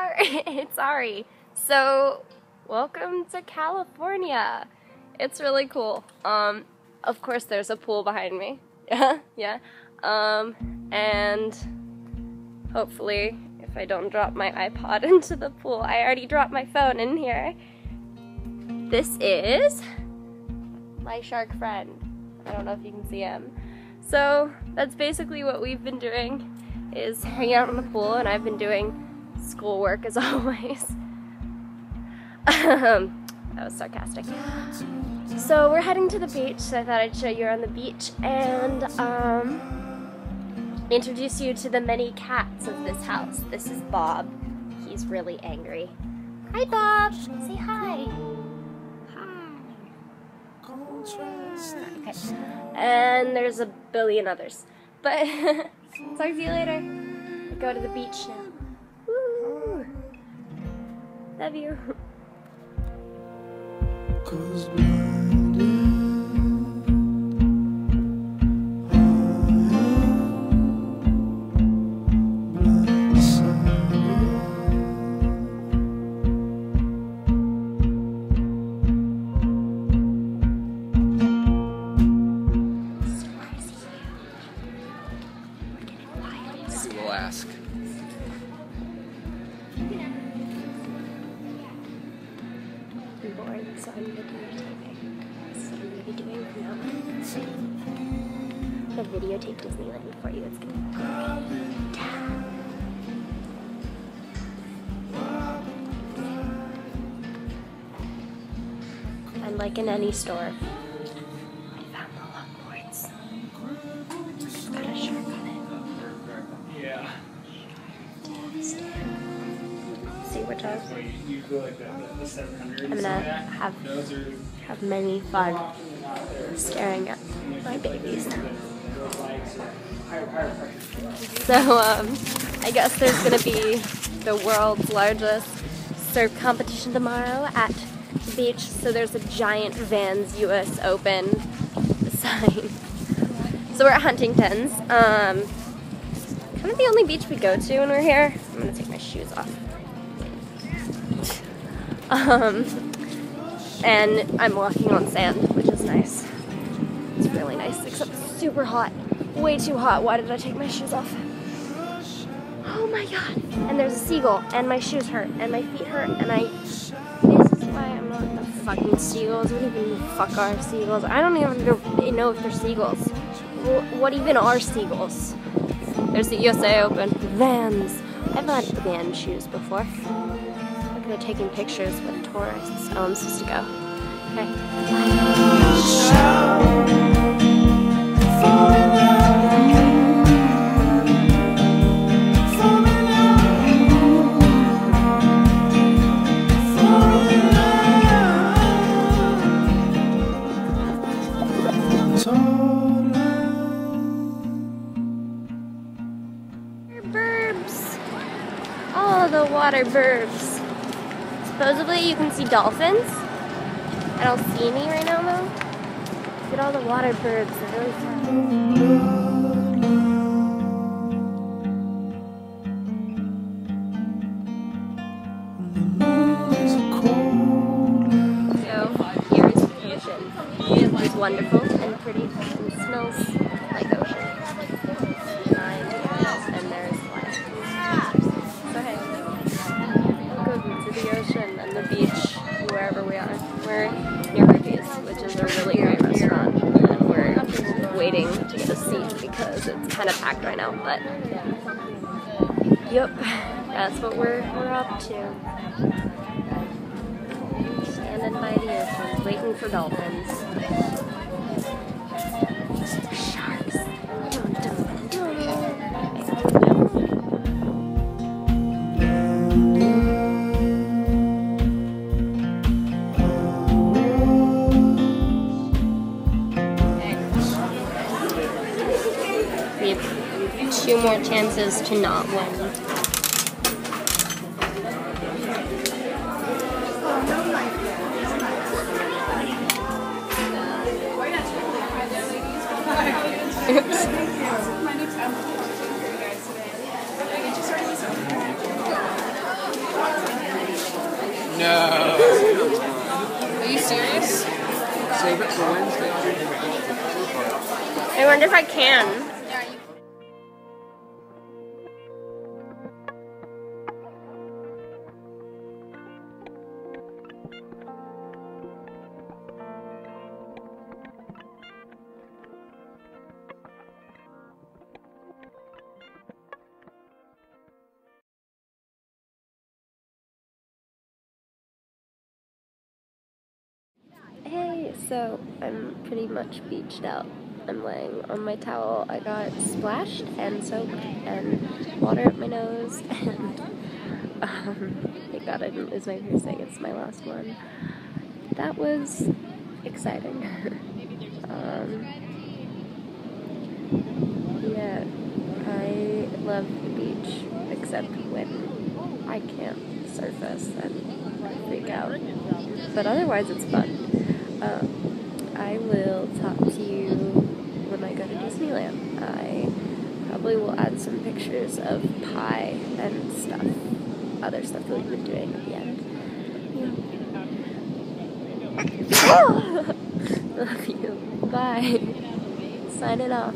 there, it's Ari. So, welcome to California. It's really cool. Of course there's a pool behind me. Yeah. And hopefully, if I don't drop my iPod into the pool, I already dropped my phone in here. This is my shark friend. I don't know if you can see him. So, that's basically what we've been doing, is hanging out in the pool, and I've been doing schoolwork as always. That was sarcastic. So we're heading to the beach, so I thought I'd show you around the beach and introduce you to the many cats of this house. This is Bob. He's really angry. Hi, Bob. Say hi. Hi. Okay. And there's a billion others. But talk to you later. We go to the beach now. Woo! Love you. We'll ask. I'm bored, so I'm videotaping. That's what I'm going to be doing from now on. I'm going to videotape Disneyland for you. It's going to be great. And like in any store, I found the longboards. It's got a shark on it. Yeah. See which ones? You go like the 700. I'm gonna have many fun staring at my babies. So I guess there's gonna be the world's largest surf competition tomorrow at the beach. So there's a giant Vans US Open sign. So we're at Huntington's. Kind of the only beach we go to when we're here. I'm gonna take my shoes off. And I'm walking on sand, which is nice. It's really nice, except it's super hot. Way too hot. Why did I take my shoes off? Oh my god. And there's a seagull, and my shoes hurt, and my feet hurt, and this is why I'm not the fucking seagulls. What even the fuck are seagulls? I don't even know if they're seagulls. What even are seagulls? There's the USA Open. Vans. I've had Van shoes before. They're taking pictures with tourists. Oh, I'm supposed to go. Okay. Burbs. Oh, the water burbs. Supposedly you can see dolphins. I don't see any right now though. Look at all the water birds, they're really fun. So here is the ocean. It's wonderful and pretty and it smells like ocean. And there's life. So hey. To the ocean and the beach, wherever we are. We're near Ruby's, which is a really great restaurant, and we're waiting to get a seat because it's kind of packed right now, but yep, that's what we're up to. Standing by the ocean, waiting for dolphins. Sharks. Dun, dun, dun. We have 2 more chances to not win. Oops. No. Are you serious? Save it for Wednesday. I wonder if I can. Hey, so I'm pretty much beached out. I'm laying on my towel. I got splashed and soaked and water up my nose and thank God I didn't lose my piercing. It's my last one. That was exciting. Yeah, I love the beach except when I can't surface and I freak out. But otherwise it's fun. I will talk to you when I go to Disneyland. I probably will add some pictures of pie and stuff, other stuff that we've been doing at the end. Yeah. Love you. Bye. Signing off.